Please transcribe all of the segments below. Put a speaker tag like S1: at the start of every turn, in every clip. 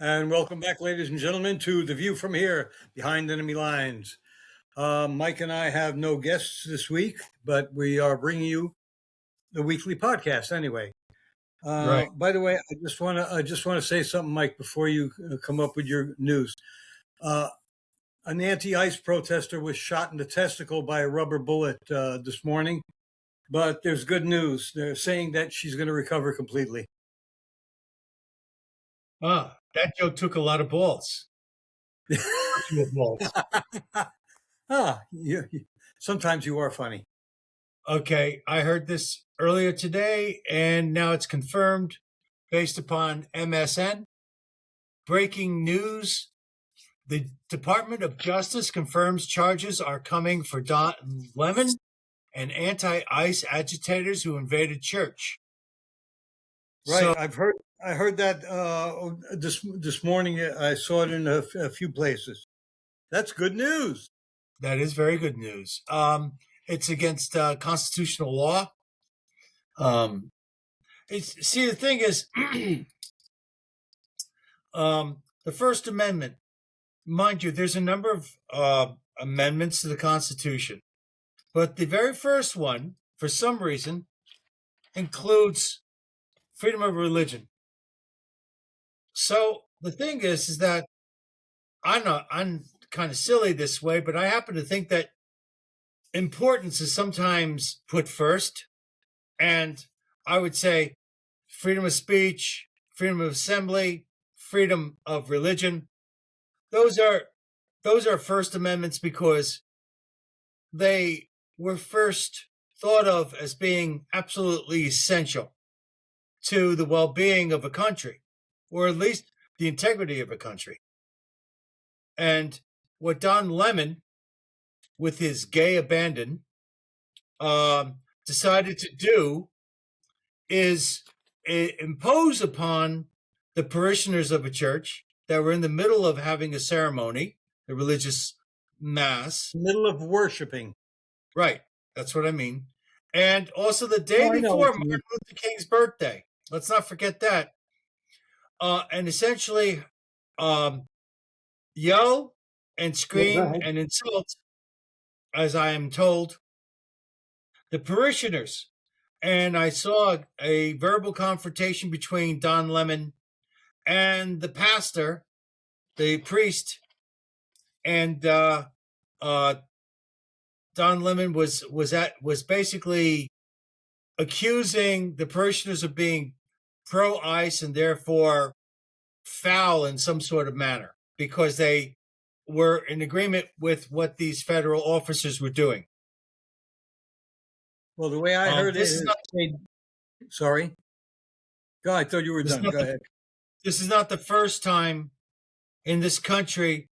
S1: And welcome back, ladies and gentlemen, to The View from Here, Behind Enemy Lines. Mike and I have no guests this week, but we are bringing you the weekly podcast anyway.
S2: Right.
S1: By the way, I just want to say something, Mike, before you come up with your news. An anti-ICE protester was shot in the testicle by a rubber bullet this morning, but there's good news. They're saying that she's going to recover completely.
S2: That joke took a lot of balls.
S1: Sometimes you are funny.
S2: Okay, I heard this earlier today, and now it's confirmed based upon MSN. Breaking news. The Department of Justice confirms charges are coming for Don Lemon and anti-ICE agitators who invaded church.
S1: Right, so, I heard that this morning. I saw it in a few places. That's good news.
S2: That is very good news. It's against constitutional law. See, the thing is, the First Amendment, mind you, there's a number of amendments to the Constitution, but the very first one, for some reason, includes freedom of religion. So the thing is that I'm kind of silly this way, but I happen to think that importance is sometimes put first. And I would say freedom of speech, freedom of assembly, freedom of religion. Those are First Amendments because they were first thought of as being absolutely essential to the well-being of a country, or at least the integrity of a country. And what Don Lemon, with his gay abandon, decided to do is impose upon the parishioners of a church that were in the middle of having a ceremony, a religious mass.
S1: Middle of worshiping.
S2: Right. That's what I mean. And also the day before Martin Luther King's birthday. Let's not forget that. And essentially yell and scream and insult, as I am told, the parishioners. And I saw a verbal confrontation between Don Lemon and the pastor, the priest, and Don Lemon was basically accusing the parishioners of being pro-ICE and therefore foul in some sort of manner because they were in agreement with what these federal officers were doing.
S1: Well, the way I heard it, sorry. Go, I thought you were done. Go ahead.
S2: This is not the first time in this country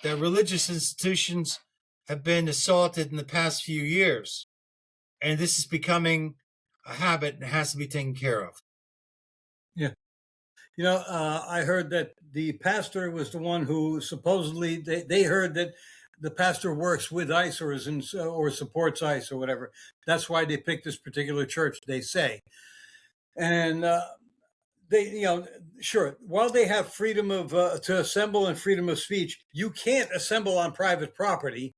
S2: that religious institutions have been assaulted in the past few years. And this is becoming a habit and has to be taken care of.
S1: Yeah. You know, I heard that the pastor was the one who supposedly, they heard that the pastor works with ICE or is or supports ICE or whatever. That's why they picked this particular church, they say. And they, sure, while they have freedom of to assemble and freedom of speech, you can't assemble on private property,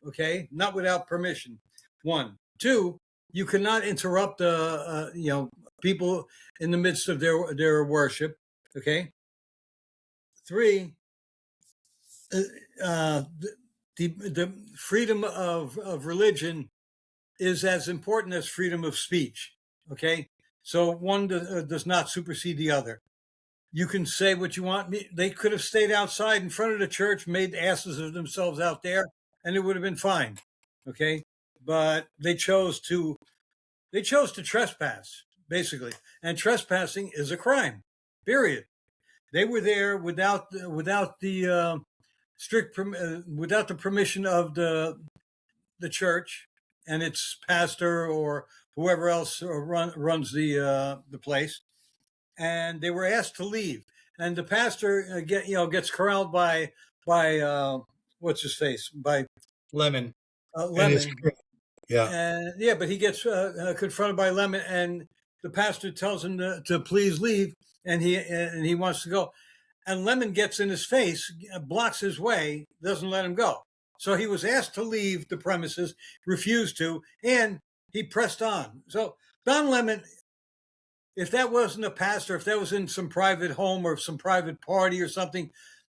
S1: okay? Not without permission. 1. 2, you cannot interrupt, people in the midst of their worship, okay? 3, the freedom of religion is as important as freedom of speech, okay? So one does not supersede the other. You can say what you want. They could have stayed outside in front of the church, made asses of themselves out there, and it would have been fine, okay? But they chose to trespass, basically, and trespassing is a crime. Period. They were there without the without the permission of the church and its pastor or whoever else runs the place, and they were asked to leave. And the pastor gets corralled by what's his face, by
S2: Lemon.
S1: Lemon.
S2: Yeah.
S1: But he gets confronted by Lemon, and the pastor tells him to please leave, and he wants to go. and Lemon gets in his face, blocks his way, doesn't let him go. So he was asked to leave the premises, refused to, and he pressed on. So Don Lemon, if that wasn't a pastor, if that was in some private home or some private party or something,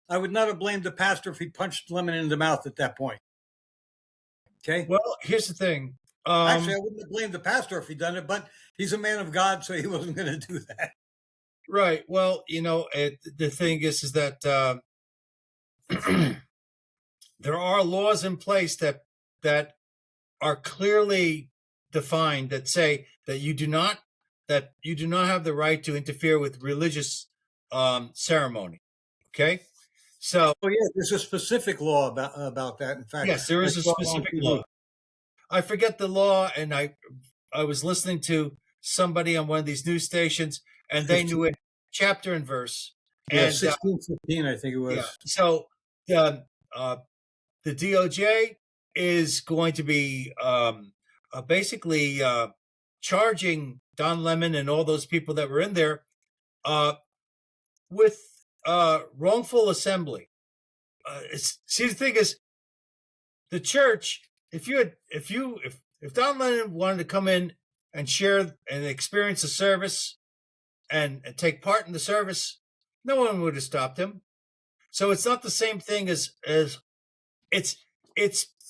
S1: I would not have blamed the pastor if he punched Lemon in the mouth at that point. Okay.
S2: Well, here's the thing.
S1: Actually, I wouldn't have blamed the pastor if he'd done it, but he's a man of God, so he wasn't going to do that.
S2: Right. Well, the thing is that there are laws in place that are clearly defined that say that you do not have the right to interfere with religious ceremony. Okay. So,
S1: yeah, there's a specific law about that. In fact,
S2: yes, there is a specific law. I forget the law, and I was listening to somebody on one of these news stations, and they knew it chapter and verse.
S1: Yeah, 1615, I think it was.
S2: Yeah. So the DOJ is going to be basically charging Don Lemon and all those people that were in there with wrongful assembly. See, the thing is, the church. If Don Lemon wanted to come in and share and experience the service and take part in the service, no one would have stopped him. So it's not the same thing as it's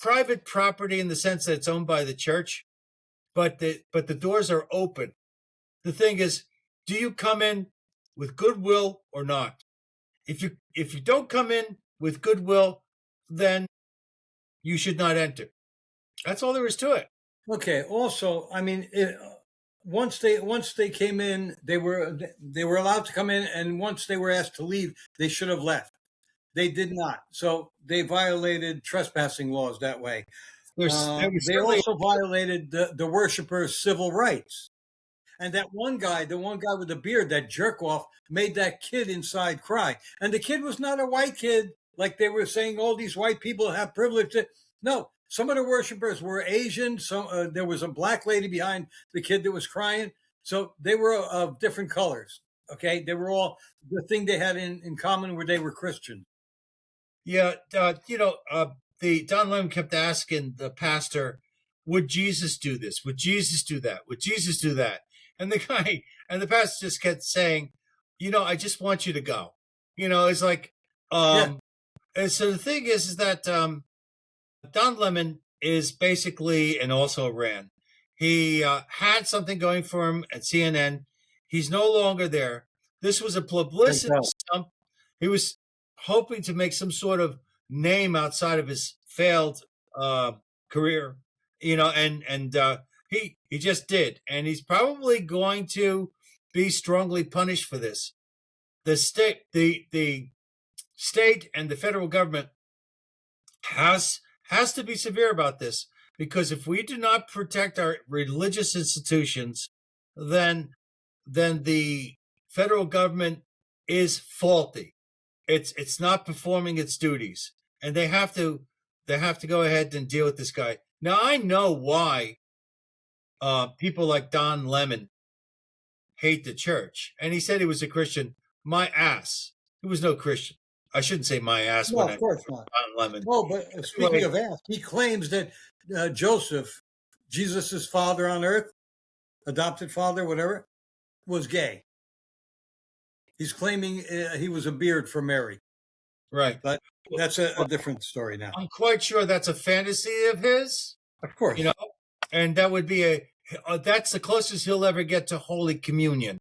S2: private property in the sense that it's owned by the church, but the doors are open. The thing is, do you come in with goodwill or not? If you don't come in with goodwill, then you should not enter. That's all there is to it.
S1: Okay. Also, I mean, once they came in, they were allowed to come in, and once they were asked to leave, they should have left. They did not, so they violated trespassing laws that way. They also violated the worshippers' civil rights. And that one guy, the one guy with the beard, that jerk off, made that kid inside cry. And the kid was not a white kid, like they were saying all these white people have privilege. No, some of the worshippers were Asian. There was a black lady behind the kid that was crying. So they were of different colors. Okay, they were all, the thing they had in common were they were Christian.
S2: Yeah, the Don Lemon kept asking the pastor, "Would Jesus do this? Would Jesus do that? Would Jesus do that?" And the pastor just kept saying, "I just want you to go." It's like, And so the thing is that Don Lemon is basically, and also ran. He had something going for him at CNN. He's no longer there. This was a publicity stunt. He was hoping to make some sort of name outside of his failed career, and he just did, and he's probably going to be strongly punished for this. The state and the federal government has to be severe about this, because if we do not protect our religious institutions, then the federal government is faulty. It's not performing its duties, and they have to go ahead and deal with this guy. Now, I know why people like Don Lemon hate the church, and he said he was a Christian. My ass, he was no Christian. I shouldn't say my ass.
S1: No, of course not.
S2: Don Lemon.
S1: Oh, but speaking of ass, he claims that Joseph, Jesus' father on earth, adopted father, whatever, was gay. He's claiming he was a beard for Mary.
S2: Right.
S1: But that's a different story now.
S2: I'm quite sure that's a fantasy of his.
S1: Of course.
S2: And that would be that's the closest he'll ever get to Holy Communion.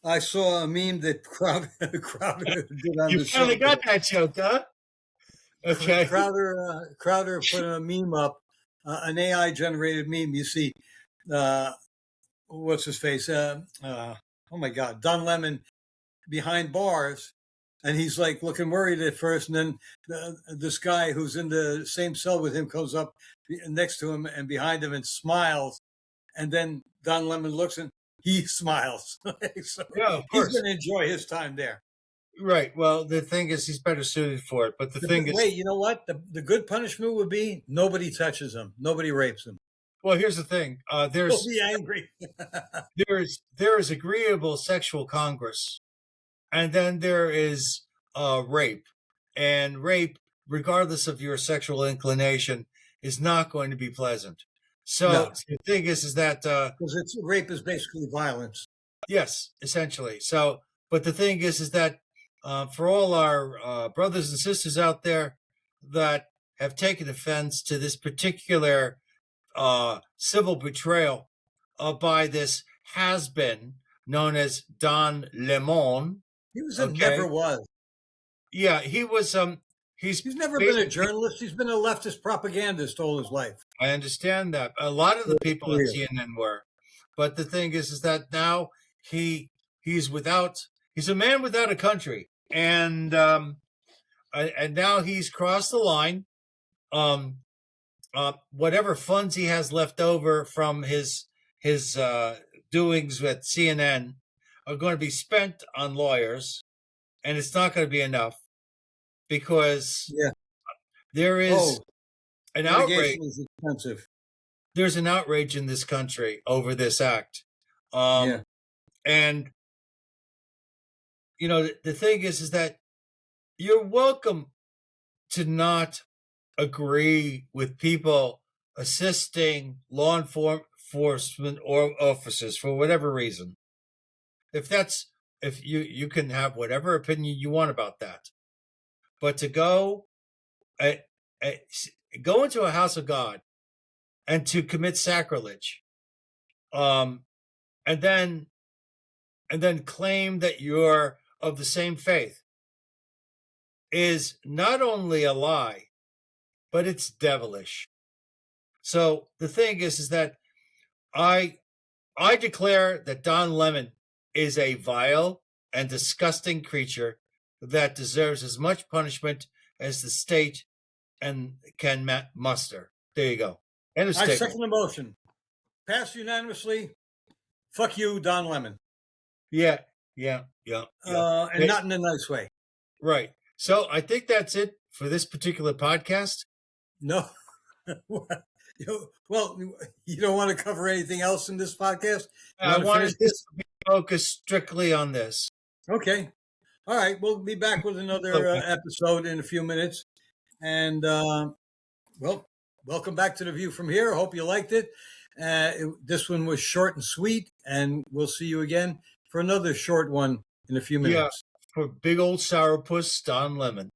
S1: I saw a meme that Crowder did on
S2: you finally got that joke, huh? Okay.
S1: Crowder put a meme up, an AI-generated meme. You see, what's his face? Oh my God, Don Lemon behind bars, and he's like looking worried at first, and then this guy who's in the same cell with him comes up next to him and behind him and smiles, and then Don Lemon looks and he smiles. So yeah, of course. He's going to enjoy his time there.
S2: Right. Well, the thing is, he's better suited for it. But the thing is,
S1: wait, you know what? The good punishment would be nobody touches him, nobody rapes him.
S2: Well, here's the thing. He'll
S1: be angry.
S2: there is agreeable sexual congress And then there is rape. And rape, regardless of your sexual inclination, is not going to be pleasant. So
S1: No.
S2: the thing is that
S1: Because rape is basically violence.
S2: yes, essentially. So, but the thing is that for all our brothers and sisters out there that have taken offense to this particular civil betrayal by this has-been known as Don Lemon.
S1: He was and never was.
S2: Yeah, he was. He's
S1: never been a journalist. He's been a leftist propagandist all his life.
S2: I understand that. A lot of the people at CNN were, but the thing is that now he's a man without a country, and now he's crossed the line. Whatever funds he has left over from his doings with CNN are going to be spent on lawyers, and it's not going to be enough because there is an outrage.
S1: Is expensive.
S2: There's an outrage in this country over this act, and you know the thing is that you're welcome to not agree with people assisting law enforcement or officers for whatever reason. If you can have whatever opinion you want about that, but to go into a house of God and to commit sacrilege, and then claim that you're of the same faith is not only a lie, but it's devilish. So the thing is that I declare that Don Lemon is a vile and disgusting creature that deserves as much punishment as the state can muster. There you go.
S1: I second the motion. Passed unanimously. Fuck you, Don Lemon.
S2: Yeah.
S1: And not in a nice way.
S2: Right. So I think that's it for this particular podcast.
S1: No. Well, you don't want to cover anything else in this podcast?
S2: I wanted to focus strictly on this.
S1: Okay. All right. We'll be back with another episode in a few minutes. And, welcome back to The View from Here. Hope you liked it. This one was short and sweet, and we'll see you again for another short one in a few minutes.
S2: Yeah, for big old sourpuss Don Lemon.